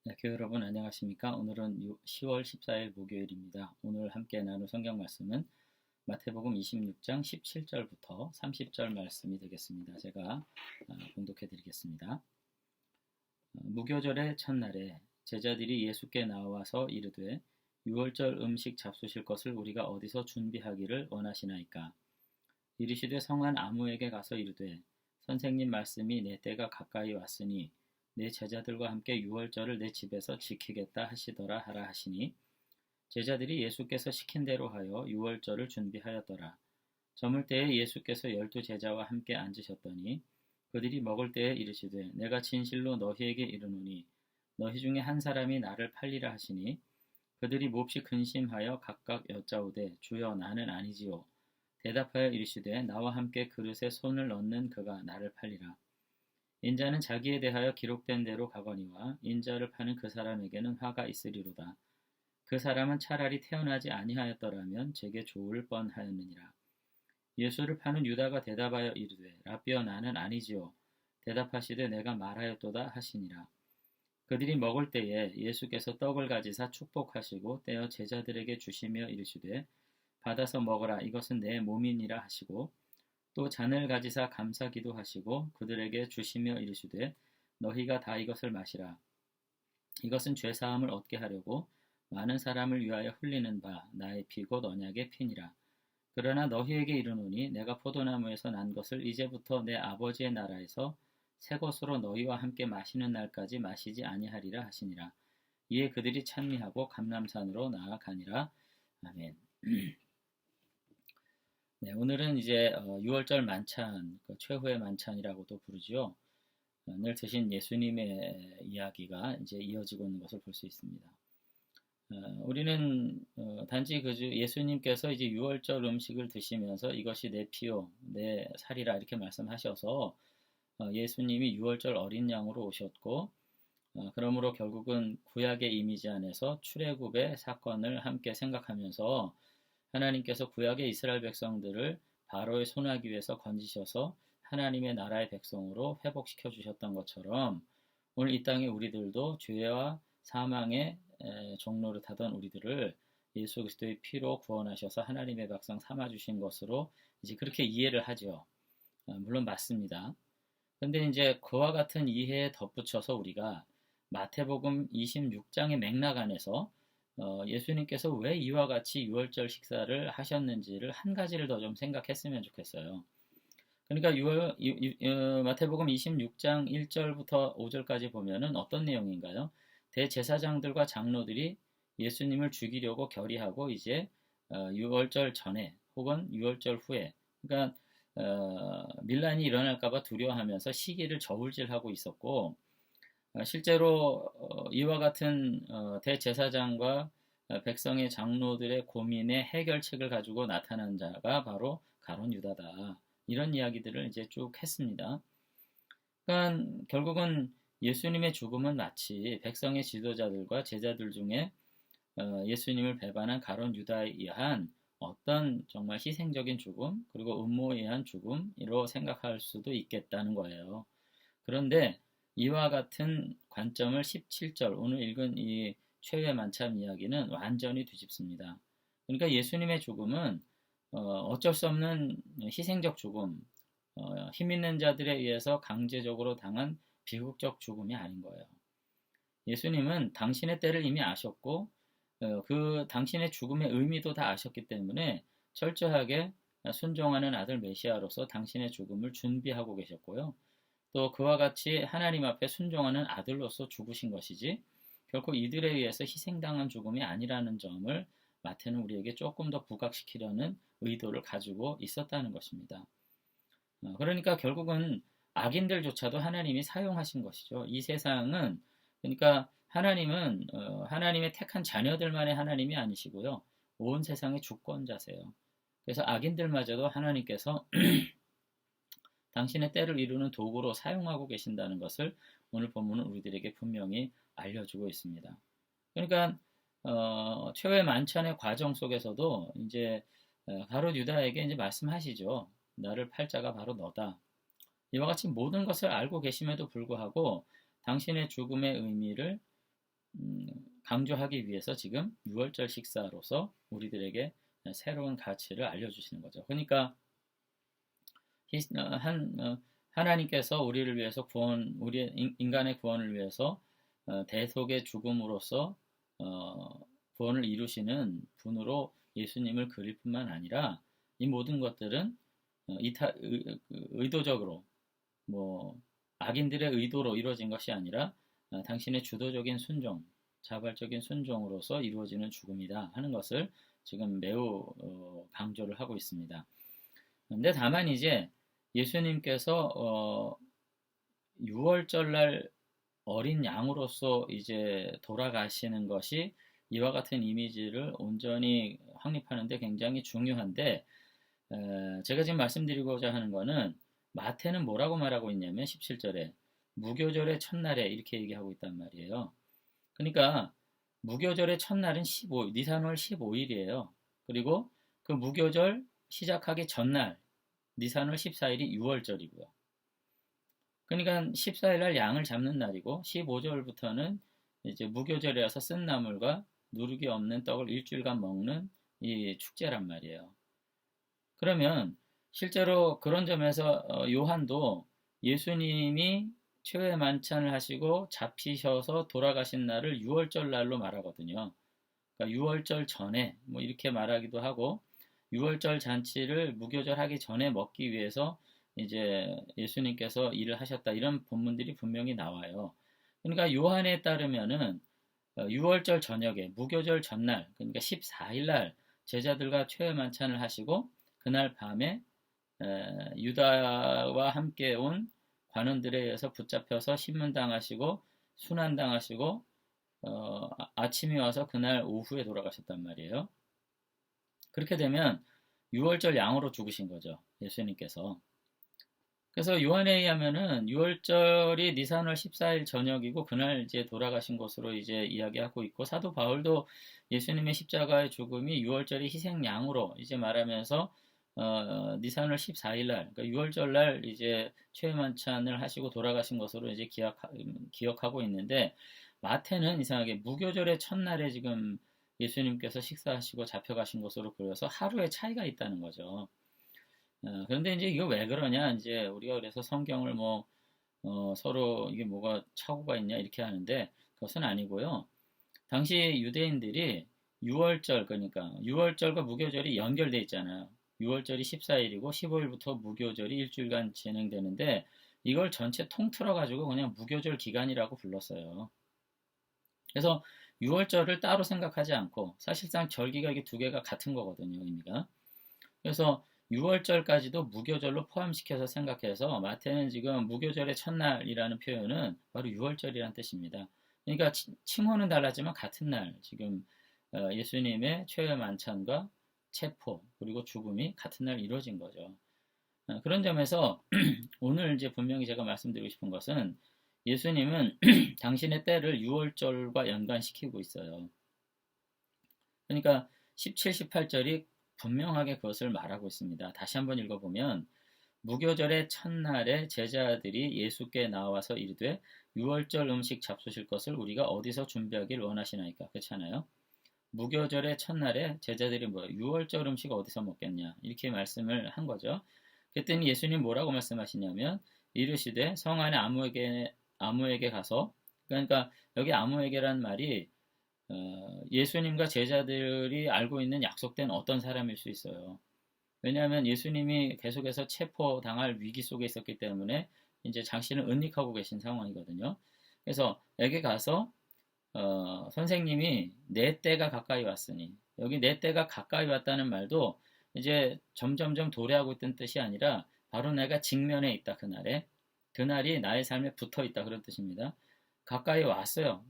네, 교회 여러분 안녕하십니까? 오늘은 10월 14일 목요일입니다. 오늘 함께 나눌 성경 말씀은 마태복음 26장 17절부터 30절 말씀이 되겠습니다. 제가 봉독해 드리겠습니다. 무교절의 첫날에 제자들이 예수께 나와서 이르되 유월절 음식 잡수실 것을 우리가 어디서 준비하기를 원하시나이까? 이르시되 성한 아무에게 가서 이르되 선생님 말씀이 내 때가 가까이 왔으니 내 제자들과 함께 유월절을 내 집에서 지키겠다 하시더라 하라 하시니 제자들이 예수께서 시킨 대로 하여 유월절을 준비하였더라. 저물 때에 예수께서 12제자와 함께 앉으셨더니 그들이 먹을 때에 이르시되 내가 진실로 너희에게 이르노니 너희 중에 한 사람이 나를 팔리라 하시니 그들이 몹시 근심하여 각각 여짜오되 주여 나는 아니지요. 대답하여 이르시되 나와 함께 그릇에 손을 넣는 그가 나를 팔리라. 인자는 자기에 대하여 기록된 대로 가거니와 인자를 파는 그 사람에게는 화가 있으리로다. 그 사람은 차라리 태어나지 아니하였더라면 제게 좋을 뻔하였느니라. 예수를 파는 유다가 대답하여 이르되 라비어 나는 아니지요. 대답하시되 내가 말하였도다 하시니라. 그들이 먹을 때에 예수께서 떡을 가지사 축복하시고 떼어 제자들에게 주시며 이르시되 받아서 먹으라 이것은 내 몸이니라 하시고 또 잔을 가지사 감사기도 하시고 그들에게 주시며 이르시되 너희가 다 이것을 마시라. 이것은 죄사함을 얻게 하려고 많은 사람을 위하여 흘리는 바 나의 피 곧 언약의 피니라. 그러나 너희에게 이르노니 내가 포도나무에서 난 것을 이제부터 내 아버지의 나라에서 새 것으로 너희와 함께 마시는 날까지 마시지 아니하리라 하시니라. 이에 그들이 찬미하고 감람산으로 나아가니라. 아멘. 네, 오늘은 이제 6월절 만찬, 그 최후의 만찬이라고도 부르지요. 늘 드신 예수님의 이야기가 이제 이어지고 있는 것을 볼 수 있습니다. 우리는 단지 그저 예수님께서 이제 6월절 음식을 드시면서 이것이 내 피요, 내 살이라 이렇게 말씀하셔서 예수님이 6월절 어린 양으로 오셨고, 그러므로 결국은 구약의 이미지 안에서 출애굽의 사건을 함께 생각하면서 하나님께서 구약의 이스라엘 백성들을 바로의 손아귀 위에서 건지셔서 하나님의 나라의 백성으로 회복시켜 주셨던 것처럼 오늘 이 땅에 우리들도 죄와 사망의 종로를 타던 우리들을 예수 그리스도의 피로 구원하셔서 하나님의 백성 삼아 주신 것으로 이제 그렇게 이해를 하죠. 물론 맞습니다. 근데 이제 그와 같은 이해에 덧붙여서 우리가 마태복음 26장의 맥락 안에서 예수님께서 왜 이와 같이 유월절 식사를 하셨는지를 한 가지를 더 좀 생각했으면 좋겠어요. 그러니까 마태복음 26장 1절부터 5절까지 보면은 어떤 내용인가요? 대제사장들과 장로들이 예수님을 죽이려고 결의하고 이제 유월절 전에 혹은 유월절 후에 그러니까 밀란이 일어날까봐 두려워하면서 시기를 저울질하고 있었고 실제로 이와 같은 대제사장과 백성의 장로들의 고민의 해결책을 가지고 나타난 자가 바로 가룟 유다다. 이런 이야기들을 이제 쭉 했습니다. 그러니까 결국은 예수님의 죽음은 마치 백성의 지도자들과 제자들 중에 예수님을 배반한 가룟 유다에 의한 어떤 정말 희생적인 죽음 그리고 음모에 의한 죽음으로 생각할 수도 있겠다는 거예요. 그런데 이와 같은 관점을 17절 오늘 읽은 이 최후의 만찬 이야기는 완전히 뒤집습니다. 그러니까 예수님의 죽음은 어쩔 수 없는 희생적 죽음, 힘 있는 자들에 의해서 강제적으로 당한 비극적 죽음이 아닌 거예요. 예수님은 당신의 때를 이미 아셨고 그 당신의 죽음의 의미도 다 아셨기 때문에 철저하게 순종하는 아들 메시아로서 당신의 죽음을 준비하고 계셨고요. 또 그와 같이 하나님 앞에 순종하는 아들로서 죽으신 것이지 결코 이들에 의해서 희생당한 죽음이 아니라는 점을 마태는 우리에게 조금 더 부각시키려는 의도를 가지고 있었다는 것입니다. 그러니까 결국은 악인들조차도 하나님이 사용하신 것이죠. 이 세상은 그러니까 하나님은 하나님의 택한 자녀들만의 하나님이 아니시고요. 온 세상의 주권자세요. 그래서 악인들마저도 하나님께서 당신의 때를 이루는 도구로 사용하고 계신다는 것을 오늘 본문은 우리들에게 분명히 알려주고 있습니다. 그러니까 최후의 만찬의 과정 속에서도 이제 가룟 유다에게 이제 말씀하시죠. 나를 팔 자가 바로 너다. 이와 같이 모든 것을 알고 계심에도 불구하고 당신의 죽음의 의미를 강조하기 위해서 지금 유월절 식사로서 우리들에게 새로운 가치를 알려주시는 거죠. 그러니까 하나님께서 우리를 위해서 우리 인간의 구원을 위해서 대속의 죽음으로써 구원을 이루시는 분으로 예수님을 그릴 뿐만 아니라 이 모든 것들은 의도적으로 뭐 악인들의 의도로 이루어진 것이 아니라 당신의 주도적인 순종, 자발적인 순종으로서 이루어지는 죽음이다 하는 것을 지금 매우 강조를 하고 있습니다. 근데 다만 이제 예수님께서 6월절날 어린 양으로서 이제 돌아가시는 것이 이와 같은 이미지를 온전히 확립하는데 굉장히 중요한데, 제가 지금 말씀드리고자 하는 것은 마태는 뭐라고 말하고 있냐면 17절에 무교절의 첫날에 이렇게 얘기하고 있단 말이에요. 그러니까 무교절의 첫날은 니산월 15일이에요. 그리고 그 무교절 시작하기 전날 니산월 14일이 6월절이고요. 그러니까 14일 날 양을 잡는 날이고 15절부터는 이제 무교절이라서 쓴 나물과 누룩이 없는 떡을 일주일간 먹는 이 축제란 말이에요. 그러면 실제로 그런 점에서 요한도 예수님이 최후의 만찬을 하시고 잡히셔서 돌아가신 날을 6월절 날로 말하거든요. 그러니까 6월절 전에 뭐 이렇게 말하기도 하고 6월절 잔치를 무교절 하기 전에 먹기 위해서 이제 예수님께서 일을 하셨다 이런 본문들이 분명히 나와요. 그러니까 요한에 따르면은 6월절 저녁에 무교절 전날 그러니까 14일 날 제자들과 최후의 만찬을 하시고 그날 밤에 유다와 함께 온 관원들에 의해서 붙잡혀서 신문당하시고 순환당하시고 아침이 와서 그날 오후에 돌아가셨단 말이에요. 그렇게 되면 6월절 양으로 죽으신 거죠. 예수님께서. 그래서 요한에 의하면은 6월절이 니산월 14일 저녁이고 그날 이제 돌아가신 것으로 이제 이야기하고 있고 사도 바울도 예수님의 십자가의 죽음이 6월절이 희생양으로 이제 말하면서 니산월 14일 날, 그러니까 6월절 날 이제 최후만찬을 하시고 돌아가신 것으로 이제 기억하고 있는데 마태는 이상하게 무교절의 첫날에 지금 예수님께서 식사하시고 잡혀가신 것으로 그려서 하루의 차이가 있다는 거죠. 그런데 이제 이거 왜 그러냐? 이제 우리가 그래서 성경을 서로 이게 뭐가 착오가 있냐 이렇게 하는데 그것은 아니고요. 당시 유대인들이 6월절 그러니까 6월절과 무교절이 연결돼 있잖아요. 6월절이 14일이고 15일부터 무교절이 일주일간 진행되는데 이걸 전체 통틀어 가지고 그냥 무교절 기간이라고 불렀어요. 그래서 6월절을 따로 생각하지 않고 사실상 절기가 이게 두 개가 같은 거거든요, 의미가. 그래서 6월절까지도 무교절로 포함시켜서 생각해서 마태는 지금 무교절의 첫날이라는 표현은 바로 6월절이라는 뜻입니다. 그러니까 칭호는 달랐지만 같은 날 지금 예수님의 최후의 만찬과 체포 그리고 죽음이 같은 날 이루어진 거죠. 그런 점에서 오늘 이제 분명히 제가 말씀드리고 싶은 것은 예수님은 당신의 때를 6월절과 연관시키고 있어요. 그러니까 17, 18절이 분명하게 그것을 말하고 있습니다. 다시 한번 읽어보면 무교절의 첫날에 제자들이 예수께 나와서 이르되 6월절 음식 잡수실 것을 우리가 어디서 준비하길 원하시나이까? 그렇잖아요. 무교절의 첫날에 제자들이 6월절 음식 어디서 먹겠냐 이렇게 말씀을 한 거죠. 그랬더니 예수님 뭐라고 말씀하시냐면 이르시되 성 안에 아무에게 가서 그러니까 여기 아무에게란 말이 예수님과 제자들이 알고 있는 약속된 어떤 사람일 수 있어요. 왜냐하면 예수님이 계속해서 체포당할 위기 속에 있었기 때문에 이제 당신을 은닉하고 계신 상황이거든요. 그래서 여기 가서 선생님이 내 때가 가까이 왔으니 여기 내 때가 가까이 왔다는 말도 이제 점점점 도래하고 있던 뜻이 아니라 바로 내가 직면에 있다 그날이 나의 삶에 붙어 있다 그런 뜻입니다. 가까이 왔어요.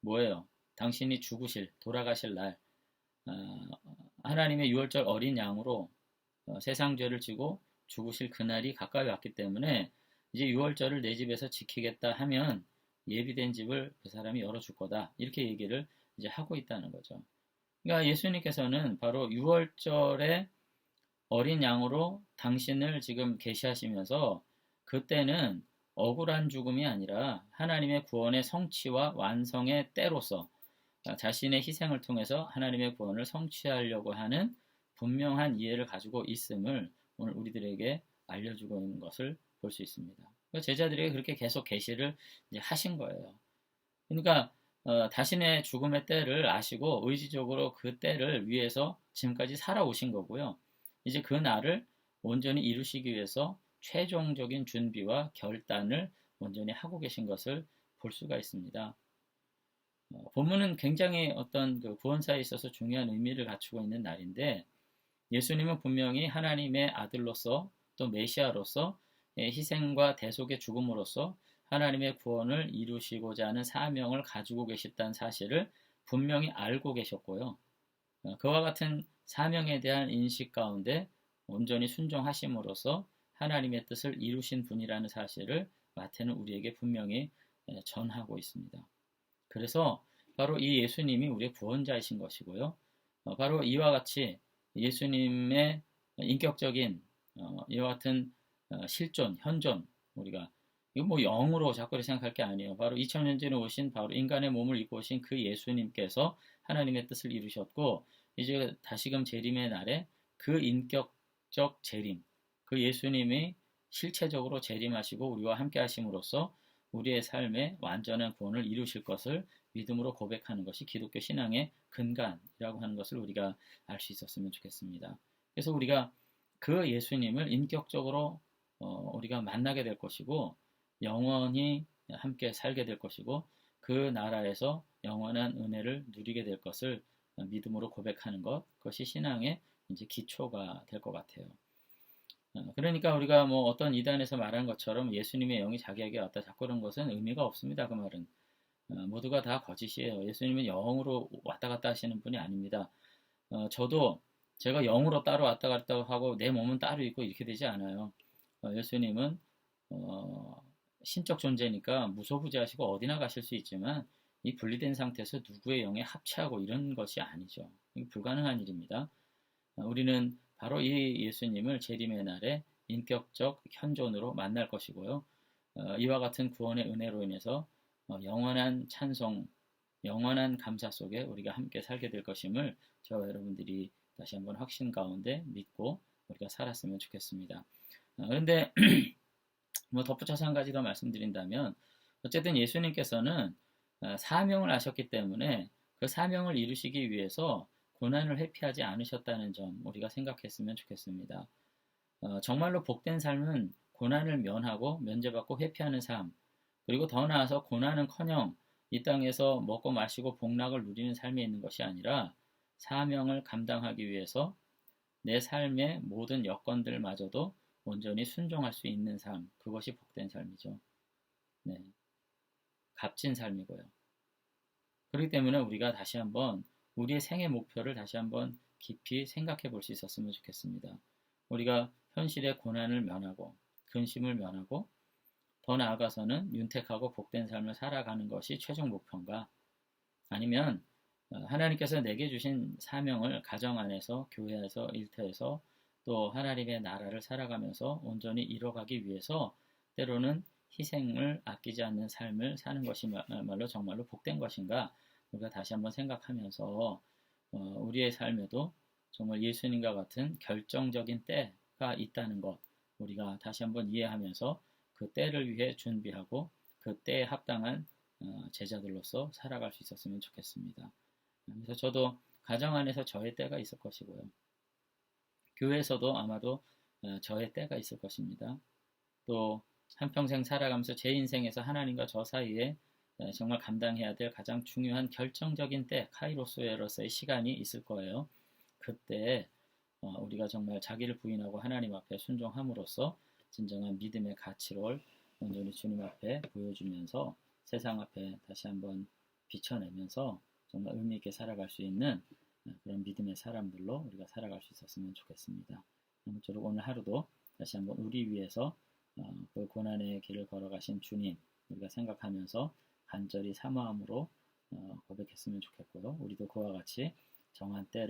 뭐예요? 당신이 돌아가실 날 하나님의 6월절 어린 양으로 세상 죄를 지고 죽으실 그날이 가까이 왔기 때문에 이제 6월절을 내 집에서 지키겠다 하면 예비된 집을 그 사람이 열어줄 거다 이렇게 얘기를 이제 하고 있다는 거죠. 그러니까 예수님께서는 바로 6월절에 어린 양으로 당신을 지금 계시하시면서 그때는 억울한 죽음이 아니라 하나님의 구원의 성취와 완성의 때로서 자신의 희생을 통해서 하나님의 구원을 성취하려고 하는 분명한 이해를 가지고 있음을 오늘 우리들에게 알려주고 있는 것을 볼 수 있습니다. 제자들에게 그렇게 계속 계시를 하신 거예요. 그러니까 자신의 죽음의 때를 아시고 의지적으로 그 때를 위해서 지금까지 살아오신 거고요. 이제 그 날을 온전히 이루시기 위해서 최종적인 준비와 결단을 온전히 하고 계신 것을 볼 수가 있습니다. 본문은 굉장히 어떤 그 구원사에 있어서 중요한 의미를 갖추고 있는 날인데, 예수님은 분명히 하나님의 아들로서 또 메시아로서 희생과 대속의 죽음으로써 하나님의 구원을 이루시고자 하는 사명을 가지고 계셨다는 사실을 분명히 알고 계셨고요. 그와 같은 사명에 대한 인식 가운데 온전히 순종하심으로써 하나님의 뜻을 이루신 분이라는 사실을 마태는 우리에게 분명히 전하고 있습니다. 그래서 바로 이 예수님이 우리의 구원자이신 것이고요. 바로 이와 같이 예수님의 인격적인 이와 같은 실존, 현존, 우리가 이거 뭐 영으로 자꾸 생각할 게 아니에요. 바로 2000년 전에 오신 바로 인간의 몸을 입고 오신 그 예수님께서 하나님의 뜻을 이루셨고, 이제 다시금 재림의 날에 그 인격적 재림, 그 예수님이 실체적으로 재림하시고 우리와 함께 하심으로써 우리의 삶에 완전한 구원을 이루실 것을 믿음으로 고백하는 것이 기독교 신앙의 근간이라고 하는 것을 우리가 알 수 있었으면 좋겠습니다. 그래서 우리가 그 예수님을 인격적으로 우리가 만나게 될 것이고 영원히 함께 살게 될 것이고 그 나라에서 영원한 은혜를 누리게 될 것을 믿음으로 고백하는 것, 그것이 신앙의 이제 기초가 될 것 같아요. 그러니까 우리가 뭐 어떤 이단에서 말한 것처럼 예수님의 영이 자기에게 왔다 자꾸 그런 것은 의미가 없습니다. 그 말은 모두가 다 거짓이에요. 예수님은 영으로 왔다 갔다 하시는 분이 아닙니다. 저도 제가 영으로 따로 왔다 갔다 하고 내 몸은 따로 있고 이렇게 되지 않아요. 예수님은 신적 존재니까 무소부재하시고 어디나 가실 수 있지만 이 분리된 상태에서 누구의 영에 합체하고 이런 것이 아니죠. 불가능한 일입니다. 우리는 바로 이 예수님을 재림의 날에 인격적 현존으로 만날 것이고요. 이와 같은 구원의 은혜로 인해서 영원한 찬송, 영원한 감사 속에 우리가 함께 살게 될 것임을 저와 여러분들이 다시 한번 확신 가운데 믿고 우리가 살았으면 좋겠습니다. 그런데 뭐 덧붙여서 한 가지 더 말씀드린다면, 어쨌든 예수님께서는 사명을 아셨기 때문에 그 사명을 이루시기 위해서 고난을 회피하지 않으셨다는 점 우리가 생각했으면 좋겠습니다. 정말로 복된 삶은 고난을 면하고 면제받고 회피하는 삶, 그리고 더 나아서 고난은커녕 이 땅에서 먹고 마시고 복락을 누리는 삶에 있는 것이 아니라 사명을 감당하기 위해서 내 삶의 모든 여건들마저도 온전히 순종할 수 있는 삶, 그것이 복된 삶이죠. 네, 값진 삶이고요. 그렇기 때문에 우리가 다시 한번 우리의 생애 목표를 다시 한번 깊이 생각해 볼 수 있었으면 좋겠습니다. 우리가 현실의 고난을 면하고 근심을 면하고 더 나아가서는 윤택하고 복된 삶을 살아가는 것이 최종 목표인가? 아니면 하나님께서 내게 주신 사명을 가정 안에서, 교회에서, 일터에서 또 하나님의 나라를 살아가면서 온전히 이뤄가기 위해서 때로는 희생을 아끼지 않는 삶을 사는 것이 정말로 복된 것인가? 우리가 다시 한번 생각하면서 우리의 삶에도 정말 예수님과 같은 결정적인 때가 있다는 것 우리가 다시 한번 이해하면서 그 때를 위해 준비하고 그 때에 합당한 제자들로서 살아갈 수 있었으면 좋겠습니다. 그래서 저도 가정 안에서 저의 때가 있을 것이고요. 교회에서도 아마도 저의 때가 있을 것입니다. 또 한평생 살아가면서 제 인생에서 하나님과 저 사이에 정말 감당해야 될 가장 중요한 결정적인 때, 카이로스로서의 시간이 있을 거예요. 그때 우리가 정말 자기를 부인하고 하나님 앞에 순종함으로써 진정한 믿음의 가치를 온전히 주님 앞에 보여주면서 세상 앞에 다시 한번 비춰내면서 정말 의미 있게 살아갈 수 있는 그런 믿음의 사람들로 우리가 살아갈 수 있었으면 좋겠습니다. 아무쪼록 오늘 하루도 다시 한번 우리 위해서 그 고난의 길을 걸어가신 주님 우리가 생각하면서 간절히 사모함으로 고백했으면 좋겠고요. 우리도 그와 같이 정한 때를